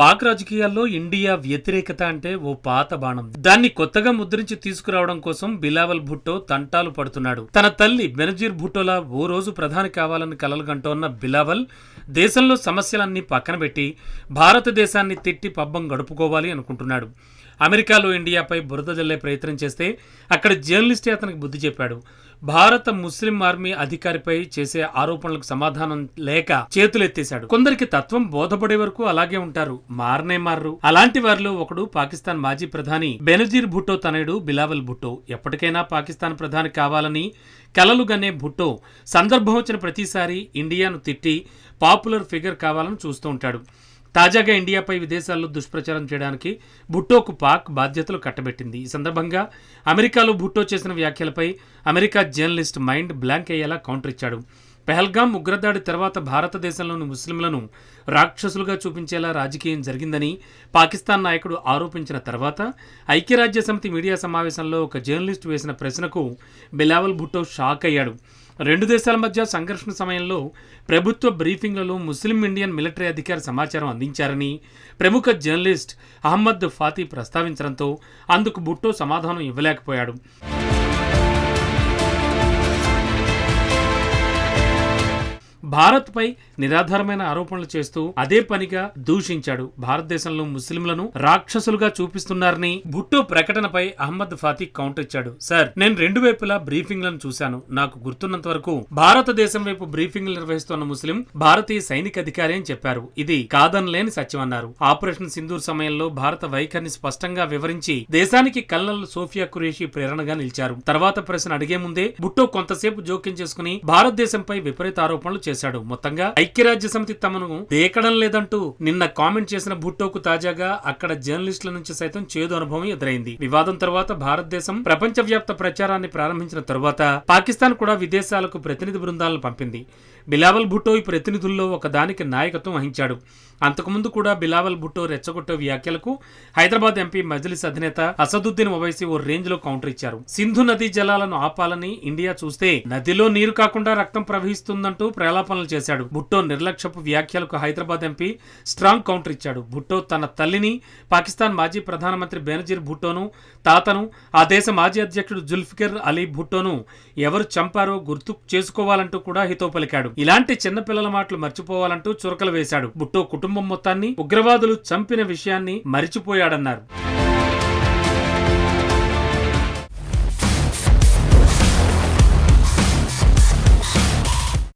పాక్ రాజకీయాల్లో ఇండియా వ్యతిరేకత అంటే ఓ పాత బాణం. దాన్ని కొత్తగా ముద్రించి తీసుకురావడం కోసం బిలావల్ భుట్టో తంటాలు పడుతున్నాడు. తన తల్లి బెనజీర్ భుట్టోలా ఓ రోజు ప్రధాని కావాలని కలలుగంటోన్న బిలావల్ దేశంలో సమస్యలన్నీ పక్కన పెట్టి భారతదేశాన్ని తిట్టి పబ్బం గడుపుకోవాలి అనుకుంటున్నాడు. అమెరికాలో ఇండియాపై బురద జల్లే ప్రయత్నం చేస్తే అక్కడ జర్నలిస్టే అతనికి బుద్ధి చెప్పాడు. భారత ముస్లిం ఆర్మీ అధికారిపై చేసే ఆరోపణలకు సమాధానం లేక చేతులెత్తేశాడు. కొందరికి తత్వం బోధపడే వరకు అలాగే ఉంటారు, మారనే మారరు. అలాంటి వారిలో ఒకడు పాకిస్తాన్ మాజీ ప్రధాని బెనజీర్ భుట్టో తనయుడు బిలావల్ భుట్టో. ఎప్పటికైనా పాకిస్తాన్ ప్రధాని కావాలని కలలుగనే భుట్టో సందర్భం వచ్చిన ప్రతిసారి ఇండియాను తిట్టి పాపులర్ ఫిగర్ కావాలని చూస్తూ ఉంటాడు. తాజాగా ఇండియాపై విదేశాల్లో దుష్ప్రచారం చేయడానికి భుట్టోకు పాక్ బాధ్యతలు కట్టబెట్టింది. ఈ సందర్భంగా అమెరికాలో భుట్టో చేసిన వ్యాఖ్యలపై అమెరికా జర్నలిస్ట్ మైండ్ బ్లాంక్ అయ్యేలా కౌంటర్ ఇచ్చాడు. పెహల్గాం ఉగ్రదాడి తర్వాత భారతదేశంలోని ముస్లింలను రాక్షసులుగా చూపించేలా రాజకీయం జరిగిందని పాకిస్తాన్ నాయకుడు ఆరోపించిన తర్వాత ఐక్యరాజ్యసమితి మీడియా సమావేశంలో ఒక జర్నలిస్ట్ వేసిన ప్రశ్నకు బిలావల్ భుట్టో షాక్ అయ్యాడు. రెండు దేశాల మధ్య సంఘర్షణ సమయంలో ప్రభుత్వ బ్రీఫింగ్లలో ముస్లిం ఇండియన్ మిలిటరీ అధికారి సమాచారం అందించారని ప్రముఖ జర్నలిస్ట్ అహ్మద్ ఫాతీ ప్రస్తావించడంతో అందుకు భుట్టో సమాధానం ఇవ్వలేకపోయాడు. భారత్పై నిరాధారమైన ఆరోపణలు చేస్తూ అదే పనిగా దూషించాడు. భారతదేశంలో ముస్లింలను రాక్షసులుగా చూపిస్తున్నారని భుట్టో ప్రకటనపై అహ్మద్ ఫాతీ కౌంటర్ ఇచ్చాడు. సార్, నేను రెండు వైపులా బ్రీఫింగ్లను చూశాను. నాకు గుర్తున్నంత వరకు భారతదేశం వైపు బ్రీఫింగ్లు నిర్వహిస్తున్న ముస్లిం భారతీయ సైనిక అధికారి అని చెప్పారు. ఇది కాదనలేని సత్యం అన్నారు. ఆపరేషన్ సింధూర్ సమయంలో భారత వైఖరిని స్పష్టంగా వివరించి దేశానికి కల్నల్ సోఫియా ఖురేషీ ప్రేరణగా నిలిచారు. తర్వాత ప్రశ్న అడిగే ముందే భుట్టో కొంతసేపు జోక్యం చేసుకుని భారతదేశంపై విపరీత ఆరోపణలు చేశాడు. మొత్తంగా ఐక్యరాజ్య సమితి తమను దేకడం లేదంటూ నిన్న కామెంట్ చేసిన భుట్టోకు తాజాగా అక్కడ జర్నలిస్టుల నుంచి సైతం చేదు అనుభవం ఎదురైంది. వివాదం తర్వాత భారతదేశం ప్రపంచవ్యాప్త ప్రచారాన్ని ప్రారంభించిన తరువాత పాకిస్తాన్ కూడా విదేశాలకు ప్రతినిధి బృందాలను పంపింది. బిలావల్ భుట్టో ఈ ప్రతినిధుల్లో ఒక దానికి నాయకత్వం వహించాడు. అంతకుముందు కూడా బిలావల్ భుట్టో రెచ్చగొట్టే వ్యాఖ్యలకు హైదరాబాద్ ఎంపీ మజ్లిస్ అధినేత అసదుద్దీన్ ఓవైసీ ఓ రేంజ్ లో కౌంటర్ ఇచ్చారు. సింధు నదీ జలాలను ఆపాలని ఇండియా చూస్తే నదిలో నీరు కాకుండా రక్తం ప్రవహిస్తుందంటూ ప్రలాపనలు చేశాడు. భుట్టో నిర్లక్ష్యపు వ్యాఖ్యలకు హైదరాబాద్ ఎంపీ స్ట్రాంగ్ కౌంటర్ ఇచ్చాడు. భుట్టో తన తల్లిని, పాకిస్తాన్ మాజీ ప్రధానమంత్రి బెనజీర్ భుట్టోను, తాతను, ఆ దేశ మాజీ అధ్యక్షుడు జుల్ఫికర్ అలీ భుట్టోను ఎవరు చంపారో గుర్తు చేసుకోవాలంటూ కూడా హితవు పలికాడు. ఇలాంటి చిన్నపిల్లల మాటలు మర్చిపోవాలంటూ చురకలు వేశాడు. భుట్టో కుటుంబం మొత్తాన్ని ఉగ్రవాదులు చంపిన విషయాన్ని మరిచిపోయాడన్నారు.